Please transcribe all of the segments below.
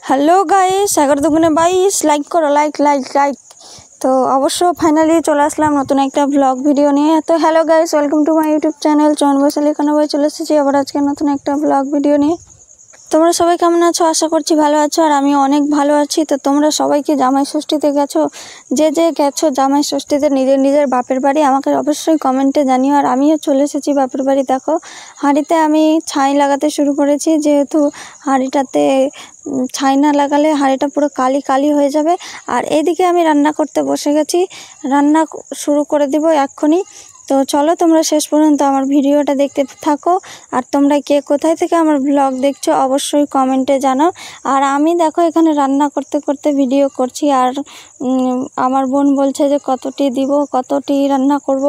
Hello guys, 11×22 like করো, like like like. তো অবশ্য ফাইনালি চলে আসলাম নতুন একটা ব্লগ ভিডিও নিয়ে। তো hello guys, welcome to my YouTube channel চয়ন বৈশালী কানাবাই। চলে এসেছি আবার আজকে নতুন একটা ব্লগ ভিডিও নিয়ে। তোমরা সবাই কেমন আছো? আশা করছি ভালো আছো, আর আমি অনেক ভালো আছি। তো তোমরা সবাইকে জামাই ষষ্ঠীতে গেছো? যে গেছো জামাই ষষ্ঠীতে নিজের নিজের বাপের বাড়ি, আমাকে অবশ্যই কমেন্টে জানিও। আর আমিও চলে এসেছি বাপের বাড়ি। দেখো হাঁড়িতে আমি ছাই লাগাতে শুরু করেছি, যেহেতু হাঁড়িটাতে ছাই না লাগালে হাঁড়িটা পুরো কালি কালি হয়ে যাবে। আর এইদিকে আমি রান্না করতে বসে গেছি, রান্না শুরু করে দিব এক্ষুনি। তো চলো তোমরা শেষ পর্যন্ত আমার ভিডিওটা দেখতে থাকো। আর তোমরা কে কোথায় থেকে আমার ব্লগ দেখছো অবশ্যই কমেন্টে জানাও। আর আমি দেখো এখানে রান্না করতে করতে ভিডিও করছি। আর আমার বোন বলছে যে কতটি দিব, কতটি রান্না করব,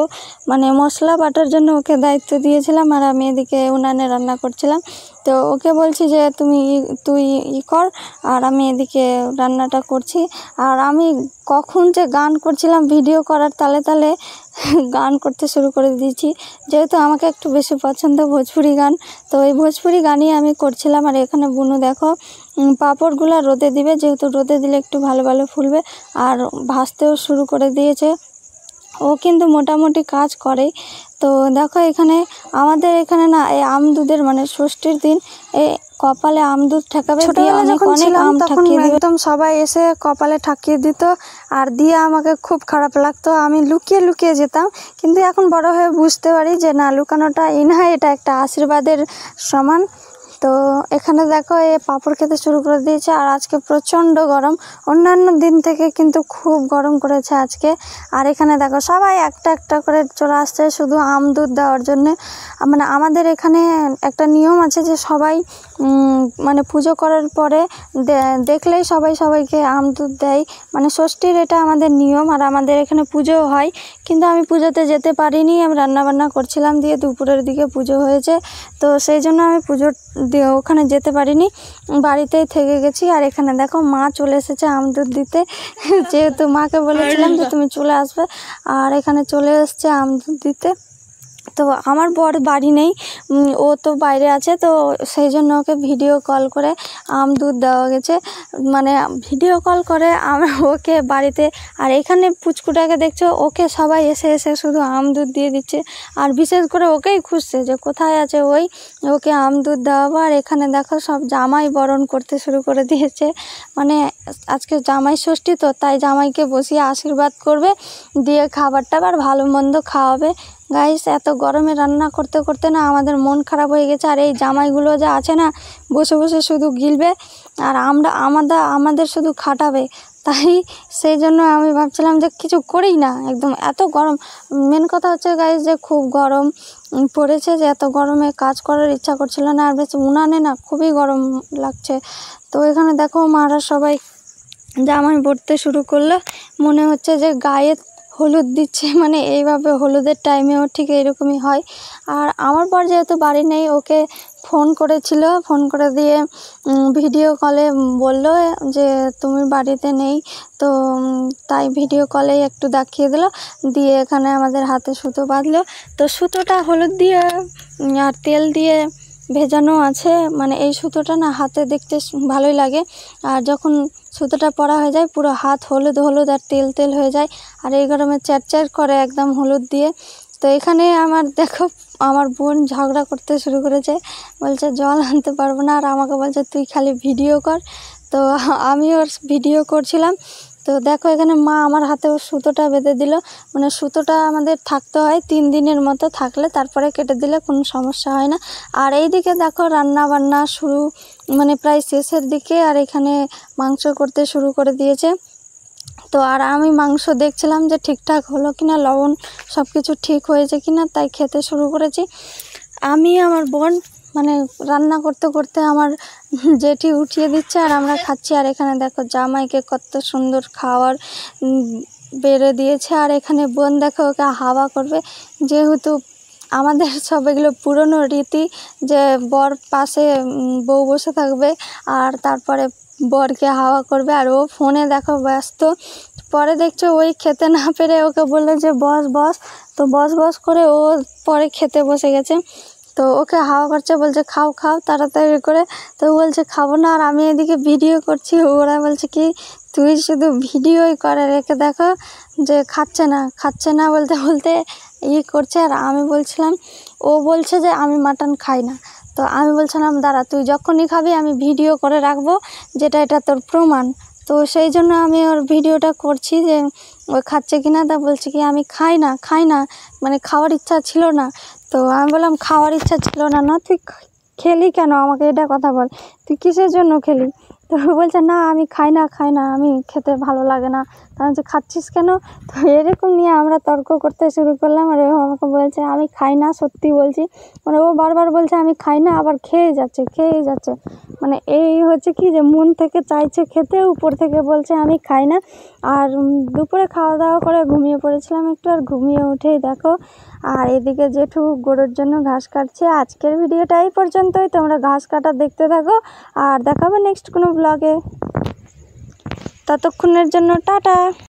মানে মশলা বাটার জন্য ওকে দায়িত্ব দিয়েছিলাম। আর আমি এদিকে উনানে রান্না করছিলাম। তো ওকে বলছি যে তুই কর, আর আমি এদিকে রান্নাটা করছি। আর আমি কখন যে গান করছিলাম ভিডিও করার তালে তালে গান করতে শুরু করে দিয়েছি, যেহেতু আমাকে একটু বেশি পছন্দ ভোজপুরি গান। তো এই ভোজপুরি গানই আমি করছিলাম। আর এখানে বুনু দেখো পাঁপড়গুলো রোদে দিবে, যেহেতু রোদে দিলে একটু ভালো ভালো ফুলবে। আর ভাজতেও শুরু করে দিয়েছে। ও কিন্তু মোটামুটি কাজ করে। তো দেখো এখানে আমাদের এখানে না এই আমদুধের মানে ষষ্ঠীর দিন এই কপালে আমদুধ ঠেকাবে। ছোটবেলা যখন ছিলাম তখন একদম সবাই এসে কপালে ঠাকিয়ে দিত, আর দিয়ে আমাকে খুব খারাপ লাগতো। আমি লুকিয়ে লুকিয়ে যেতাম, কিন্তু এখন বড় হয়ে বুঝতে পারি যে না, লুকানোটা এটা একটা আশীর্বাদের সমান। তো এখানে দেখো পাঁপড় খেতে শুরু করে দিয়েছে। আর আজকে প্রচণ্ড গরম, অন্যান্য দিন থেকে কিন্তু খুব গরম করেছে আজকে। আর এখানে দেখো সবাই একটা একটা করে চলে আসছে শুধু আমদুধ দেওয়ার জন্যে। মানে আমাদের এখানে একটা নিয়ম আছে যে সবাই মানে পুজো করার পরে দেখলেই সবাই সবাইকে আমদুধ দেয়, মানে ষষ্ঠীর এটা আমাদের নিয়ম। আর আমাদের এখানে পুজোও হয়, কিন্তু আমি পুজোতে যেতে পারিনি, আমি রান্নাবান্না করছিলাম, দিয়ে দুপুরের দিকে পুজো হয়েছে। তো সেই জন্য আমি পুজোর ওখানে যেতে পারিনি, বাড়িতেই থেকে গেছি। আর এখানে দেখো মা চলে এসেছে আমদুধ দিতে, যেহেতু মাকে বলেছিলাম যে তুমি চলে আসবে। আর এখানে চলে এসছে আমদুধ দিতে। তো আমার বর বাড়ি নেই, ও তো বাইরে আছে। তো সেই জন্য ওকে ভিডিও কল করে আমদুধ দেওয়া গেছে, মানে ভিডিও কল করে আমরা ওকে বাড়িতে। আর এখানে পুচকুটাকে দেখছো, ওকে সবাই এসে এসে শুধু আমদুধ দিয়ে দিচ্ছে। আর বিশেষ করে ওকেই খুঁজছে যে কোথায় আছে ওকে আমদুধ দেওয়াবো। আর এখানে দেখো সব জামাই বরণ করতে শুরু করে দিয়েছে, মানে আজকে জামাই ষষ্ঠী, তো তাই জামাইকে বসিয়ে আশীর্বাদ করবে, দিয়ে খাবার টাবার ভালো মন্দ খাওয়াবে। গাইস এত গরমে রান্না করতে করতে না আমাদের মন খারাপ হয়ে গেছে। আর এই জামাইগুলো যা আছে না, বসে বসে শুধু গিলবে, আর আমাদের শুধু খাটাবে। তাই সেই জন্য আমি ভাবছিলাম যে কিছু করি না, একদম এত গরম। মেন কথা হচ্ছে গাইস যে খুব গরম পড়েছে, যে এত গরমে কাজ করার ইচ্ছা করছিল না। আর বেশ উনানে না খুবই গরম লাগছে। তো এখানে দেখো মারা সবাই জামাই ভরতে শুরু করলো, মনে হচ্ছে যে গায়ে হলুদ দিচ্ছে, মানে এইভাবে হলুদের টাইমেও ঠিক এরকমই হয়। আর আমার পর যেহেতু বাড়ি নেই, ওকে ফোন করেছিল, ফোন করে দিয়ে ভিডিও কলে বললো যে তুমি বাড়িতে নেই। তো তাই ভিডিও কলেই একটু দেখিয়ে দিল, দিয়ে এখানে আমাদের হাতে সুতো বাঁধলো। তো সুতোটা হলুদ দিয়ে আর তেল দিয়ে ভেজানো আছে, মানে এই সুতোটা না হাতে দেখতে ভালোই লাগে। আর যখন সুতোটা পরা হয়ে যায় পুরো হাত হলুদ হলুদ আর তেল তেল হয়ে যায়। আর এই গরমে চ্যাটচ্যাট করে একদম হলুদ দিয়ে। তো এখানে দেখো আমার বোন ঝগড়া করতে শুরু করেছে, বলছে জল আনতে পারবো না। আর আমাকে বলছে তুই খালি ভিডিও কর। তো আমি ওর ভিডিও করছিলাম। তো দেখো এখানে মা আমার হাতে সুতোটা বেঁধে দিল, মানে সুতোটা আমাদের থাকতে হয় 3 দিনের মতো, থাকলে তারপরে কেটে দিলে কোনো সমস্যা হয় না। আর এইদিকে দেখো রান্না বান্না শুরু, মানে প্রায় শেষের দিকে। আর এখানে মাংস করতে শুরু করে দিয়েছে। তো আর আমি মাংস দেখছিলাম যে ঠিকঠাক হলো কিনা, লবণ সব কিছু ঠিক হয়েছে কিনা, তাই খেতে শুরু করেছি। আমি আমার বোন মানে রান্না করতে করতে আমার জেঠি উঠিয়ে দিচ্ছে, আর আমরা খাচ্ছি। আর এখানে দেখো জামাইকে কত সুন্দর খাওয়ার বেড়ে দিয়েছে। আর এখানে বোন দেখো ওকে হাওয়া করবে, যেহেতু আমাদের সব এগুলো পুরনো রীতি যে বর পাশে বউ বসে থাকবে আর তারপরে বরকে হাওয়া করবে। আর ও ফোনে দেখো ব্যস্ত। পরে দেখছো ওই খেতে না পেরে ওকে বললো যে বস বস, তো বস বস করে ও পরে খেতে বসে গেছে। তো ওকে হাওয়া করছে, বলছে খাও খাও তাড়াতাড়ি করে। তো ও বলছে খাবো না, আর আমি এদিকে ভিডিও করছি। ওরা বলছে কি তুই শুধু ভিডিওই করে রেখে দেখো যে খাচ্ছে না বলতে বলতে করছে। আর আমি বলছিলাম, ও বলছে যে আমি মাটন খাই না। তো আমি বলছিলাম দাঁড়া, তুই যখনই খাবি আমি ভিডিও করে রাখবো, এটা তোর প্রমাণ। তো সেই জন্য আমি ওর ভিডিওটা করছি যে ও খাচ্ছে কি না। তা বলছে কি আমি খাই না, মানে খাওয়ার ইচ্ছা ছিল না। তো আমি বললাম খাওয়ার ইচ্ছা ছিল না, না তুই খেলি কেন, আমাকে এটা কথা বল, তুই কিসের জন্য খেলি? তো বলছে না আমি খাই না, আমি খেতে ভালো লাগে না। তো আমি বলছি খাচ্ছিস কেন? তো এরকম নিয়ে আমরা তর্ক করতে শুরু করলাম। আর ও আমাকে বলছে আমি খাই না, সত্যি বলছি। মানে ও বারবার বলছে আমি খাই না, আবার খেয়ে যাচ্ছে। মানে এই হচ্ছে কি যে মন থেকে চাইছে খেতে, উপর থেকে বলছে আমি খাই না। আর দুপুরে খাওয়া দাওয়া করে ঘুমিয়ে পড়েছিলাম একটু, আর ঘুমিয়ে উঠেই দেখো। আর এদিকে জেঠু গরুর জন্য ঘাস কাটছে। আজকের ভিডিওটা এই পর্যন্তই, তোমরা ঘাস কাটা দেখতে থাকো, আর দেখাবে নেক্সট কোনো ব্লগে। ততক্ষণের জন্য টাটা।